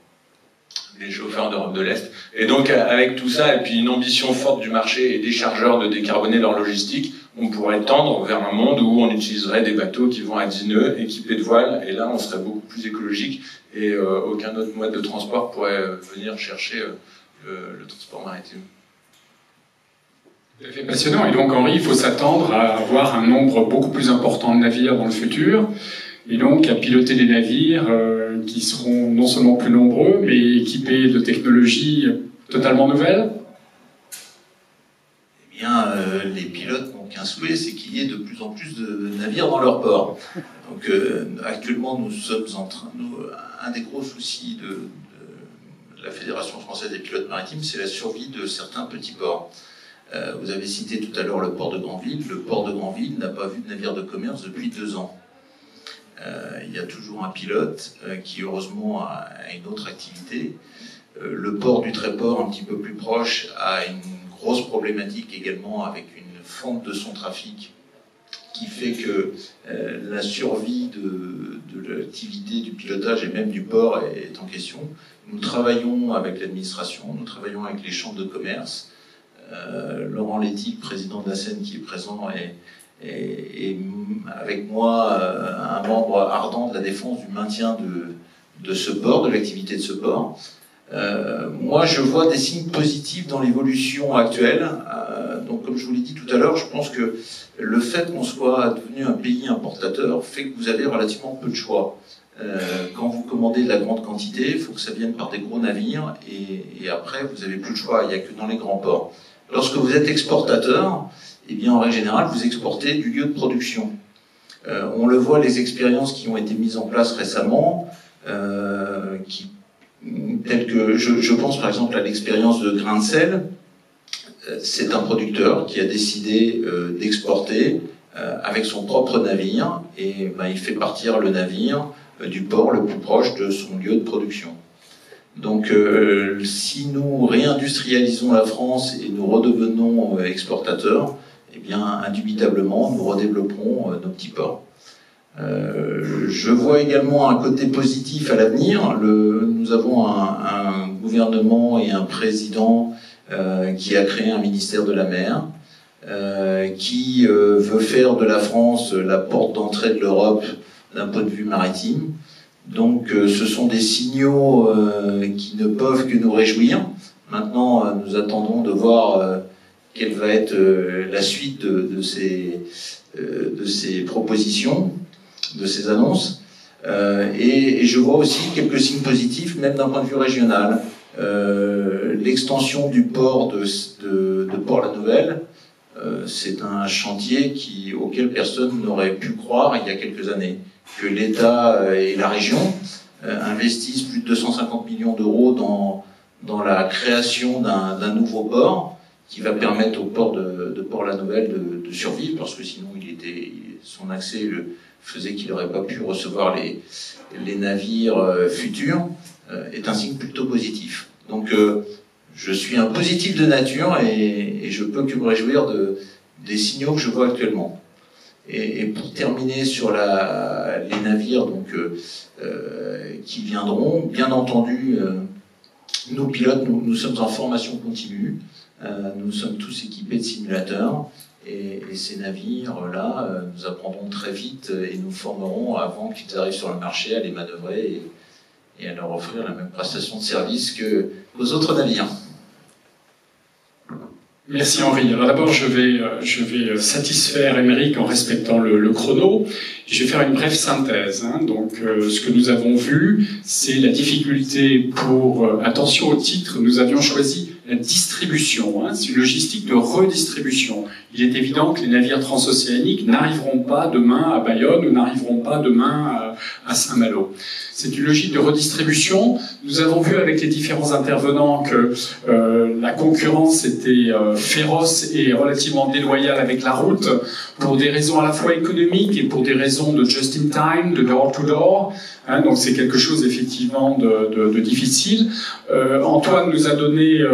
les chauffeurs d'Europe de l'Est. Et donc, avec tout ça, et puis une ambition forte du marché et des chargeurs de décarboner leur logistique, on pourrait tendre vers un monde où on utiliserait des bateaux qui vont à 10 nœuds, équipés de voiles, et là, on serait beaucoup plus écologique, et aucun autre mode de transport pourrait venir chercher le transport maritime. C'est passionnant. Et donc, Henri, il faut s'attendre à avoir un nombre beaucoup plus important de navires dans le futur, et donc à piloter des navires qui seront non seulement plus nombreux, mais équipés de technologies totalement nouvelles. Eh bien, les pilotes n'ont qu'un souhait, c'est qu'il y ait de plus en plus de navires dans leur port. Donc, actuellement, nous sommes en train... un des gros soucis de la Fédération française des pilotes maritimes, c'est la survie de certains petits ports. Vous avez cité tout à l'heure le port de Granville. Le port de Granville n'a pas vu de navire de commerce depuis 2 ans. Il y a toujours un pilote qui, heureusement, a une autre activité. Le port du Tréport, un petit peu plus proche, a une grosse problématique également avec une fente de son trafic qui fait que la survie de l'activité du pilotage et même du port est en question. Nous travaillons avec l'administration, nous travaillons avec les chambres de commerce. Laurent Letty, président de la Seine, qui est présent, et avec moi un membre ardent de la défense du maintien de ce port, de l'activité de ce port. Moi, je vois des signes positifs dans l'évolution actuelle. Donc, comme je vous l'ai dit tout à l'heure, je pense que le fait qu'on soit devenu un pays importateur fait que vous avez relativement peu de choix. Quand vous commandez de la grande quantité, il faut que ça vienne par des gros navires, et après, vous n'avez plus de choix. Il n'y a que dans les grands ports. Lorsque vous êtes exportateur, eh bien, en règle générale, vous exportez du lieu de production. On le voit, les expériences qui ont été mises en place récemment, telles que, je pense par exemple à l'expérience de Grain de Sel. C'est un producteur qui a décidé d'exporter avec son propre navire, et il fait partir le navire du port le plus proche de son lieu de production. Donc, si nous réindustrialisons la France et nous redevenons exportateurs, eh bien, indubitablement, nous redévelopperons nos petits ports. Je vois également un côté positif à l'avenir. Nous avons un gouvernement et un président qui a créé un ministère de la mer, qui veut faire de la France la porte d'entrée de l'Europe d'un point de vue maritime. Donc ce sont des signaux qui ne peuvent que nous réjouir. Maintenant, nous attendons de voir quelle va être la suite de ces propositions, de ces annonces. Et je vois aussi quelques signes positifs, même d'un point de vue régional. L'extension du port de Port-la-Nouvelle, c'est un chantier auquel personne n'aurait pu croire il y a quelques années. Que l'État et la région investissent plus de 250 millions d'euros dans la création d'un nouveau port qui va permettre au port de Port-la-Nouvelle de survivre, parce que sinon son accès faisait qu'il n'aurait pas pu recevoir les navires futurs, est un signe plutôt positif. Donc je suis un positif de nature, et je peux que me réjouir des signaux que je vois actuellement. Et pour terminer sur les navires qui viendront, bien entendu, nous pilotes, nous sommes en formation continue, nous sommes tous équipés de simulateurs, et ces navires-là, nous apprendrons très vite et nous formerons avant qu'ils arrivent sur le marché à les manœuvrer et à leur offrir la même prestation de service qu'aux autres navires. Merci Henri. Alors d'abord, je vais satisfaire Émeric en respectant le chrono. Je vais faire une brève synthèse. Donc, ce que nous avons vu, c'est la difficulté pour... attention au titre, nous avions choisi la distribution. C'est une logistique de redistribution. Il est évident que les navires transocéaniques n'arriveront pas demain à Bayonne ou n'arriveront pas demain à Saint-Malo. C'est une logique de redistribution. Nous avons vu avec les différents intervenants que la concurrence était féroce et relativement déloyale avec la route pour des raisons à la fois économiques et pour des raisons de just-in-time, de door-to-door. Donc c'est quelque chose effectivement de difficile. Antoine nous a donné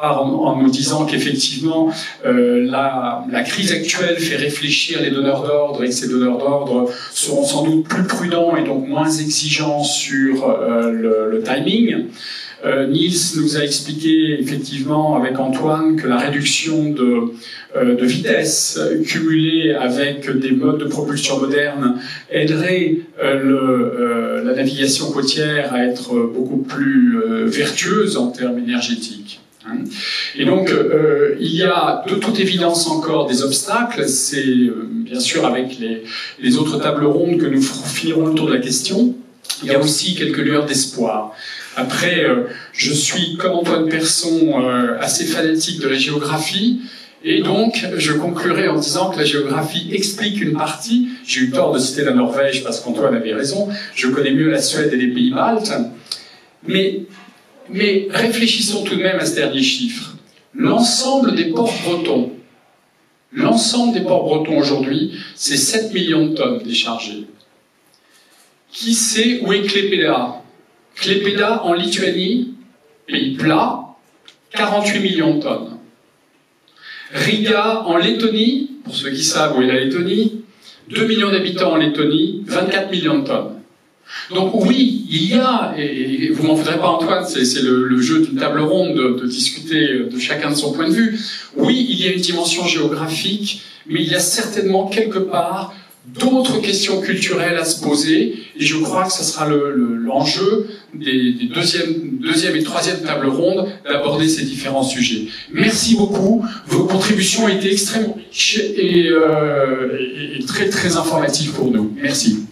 en nous disant qu'effectivement la crise actuelle fait réfléchir les donneurs d'ordre et que ces donneurs d'ordre seront sans doute plus prudents et donc moins exigeants sur le timing. Niels nous a expliqué effectivement avec Antoine que la réduction de vitesse cumulée avec des modes de propulsion modernes aiderait la navigation côtière à être beaucoup plus vertueuse en termes énergétiques. Et donc, il y a de toute évidence encore des obstacles. C'est bien sûr avec les autres tables rondes que nous finirons le tour de la question. Il y a aussi quelques lueurs d'espoir. Après, je suis, comme Antoine Persson, assez fanatique de la géographie. Et donc, je conclurai en disant que la géographie explique une partie. J'ai eu tort de citer la Norvège parce qu'Antoine avait raison. Je connais mieux la Suède et les pays baltes. Mais réfléchissons tout de même à ce dernier chiffre. L'ensemble des ports bretons aujourd'hui, c'est 7 millions de tonnes déchargées. Qui sait où est Klaipėda? Klaipėda en Lituanie, pays plat, 48 millions de tonnes. Riga en Lettonie, pour ceux qui savent où est la Lettonie, 2 millions d'habitants en Lettonie, 24 millions de tonnes. Donc oui, il y a, et vous m'en voudrez pas Antoine, c'est le jeu d'une table ronde de discuter de chacun de son point de vue. Oui, il y a une dimension géographique, mais il y a certainement quelque part d'autres questions culturelles à se poser, et je crois que ce sera l'enjeu des deuxième et troisième tables rondes d'aborder ces différents sujets. Merci beaucoup, vos contributions ont été extrêmement riches et très très informatives pour nous. Merci.